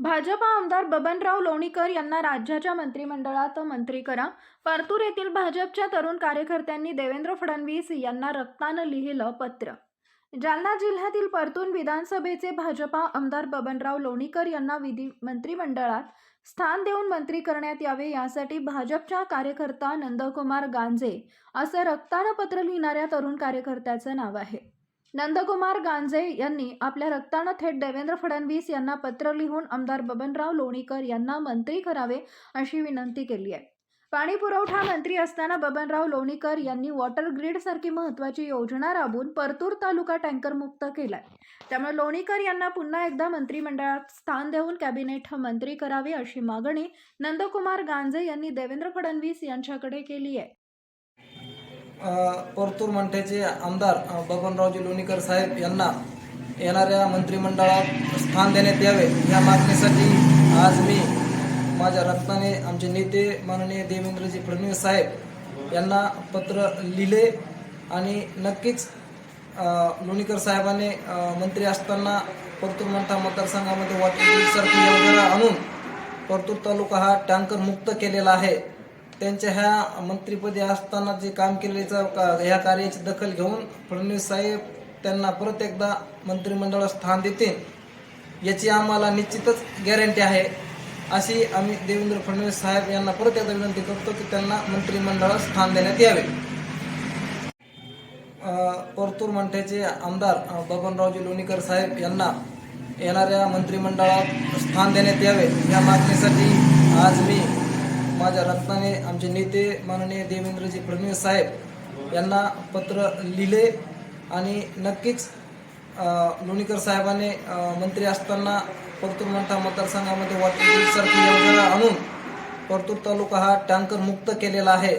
भाजपा आमदार बबनराव लोणीकर यांना राज्याच्या मंत्रिमंडळात मंत्री करा. परतूर येथील भाजपच्या तरुण कार्यकर्त्यांनी देवेंद्र फडणवीस यांना रक्तानं लिहिलं पत्र. जालना जिल्ह्यातील परतूर विधानसभेचे भाजपा आमदार बबनराव लोणीकर यांना मंत्रिमंडळात स्थान देऊन मंत्री करण्यात यावे, यासाठी भाजपच्या कार्यकर्ता नंदकुमार गांजे असं रक्तानं पत्र लिहिणाऱ्या तरुण कार्यकर्त्याचं नाव आहे. नंदकुमार गांजे यांनी आपल्या रक्तानं थेट देवेंद्र फडणवीस यांना पत्र लिहून आमदार बबनराव लोणीकर यांना मंत्री करावे अशी विनंती केली आहे. पाणी पुरवठा मंत्री असताना बबनराव लोणीकर यांनी वॉटर ग्रीड सारखी महत्त्वाची योजना राबवून परतूर तालुका टँकर मुक्त केलाय. त्यामुळे लोणीकर यांना पुन्हा एकदा मंत्रिमंडळात स्थान देऊन कॅबिनेट मंत्री करावे अशी मागणी नंदकुमार गांजे यांनी देवेंद्र फडणवीस यांच्याकडे केली आहे. परतूर मंठ्याचे आमदार बबनरावजी लोणीकर साहेब यांना येणाऱ्या मंत्रिमंडळात स्थान देण्यात यावे या मागणीसाठी आज मी माझ्या रक्ताने आमचे नेते माननीय देवेंद्रजी फडणवीस साहेब यांना पत्र लिहिले आणि नक्कीच लोणीकर साहेबांनी मंत्री असताना परतूर मंठा मतदारसंघामध्ये वॉटर ग्रीडसारखी योजना आणून परतूर तालुका हा टँकर मुक्त केलेला आहे. त्यांच्या ह्या मंत्रिपदी असताना जे काम केलेलं ह्या कार्याची दखल घेऊन फडणवीस साहेब त्यांना परत एकदा मंत्रिमंडळात स्थान देतील याची आम्हाला निश्चितच गॅरंटी आहे. अशी आम्ही देवेंद्र फडणवीस साहेब यांना परत एकदा विनंती करतो की त्यांना मंत्रिमंडळात स्थान देण्यात यावे. परतूर मंठ्याचे आमदार बबनरावजी लोणीकर साहेब यांना येणाऱ्या मंत्रिमंडळात स्थान देण्यात यावे या मागणीसाठी आज मी माझ्या रक्ताने आमचे नेते माननीय देवेंद्रजी फडणवीस साहेब यांना पत्र लिहिले आणि नक्कीच लोणीकर साहेबांनी मंत्री असताना परतूर मंठा मतदारसंघामध्ये वॉटर ग्रीडसारखी योजना आणून परतूर तालुका हा टँकर मुक्त केलेला आहे.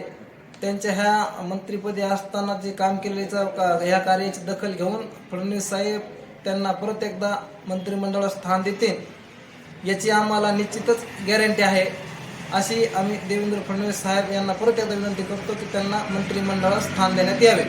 त्यांच्या ह्या मंत्रिपदी असताना जे काम केलेलं ह्या कार्याची दखल घेऊन फडणवीस साहेब त्यांना परत एकदा मंत्रिमंडळात स्थान देतील याची आम्हाला निश्चितच गॅरंटी आहे. अशी आम्ही देवेंद्र फडणवीस साहेब यांना परत एकदा विनंती करतो की त्यांना मंत्रिमंडळात स्थान देण्यात यावे.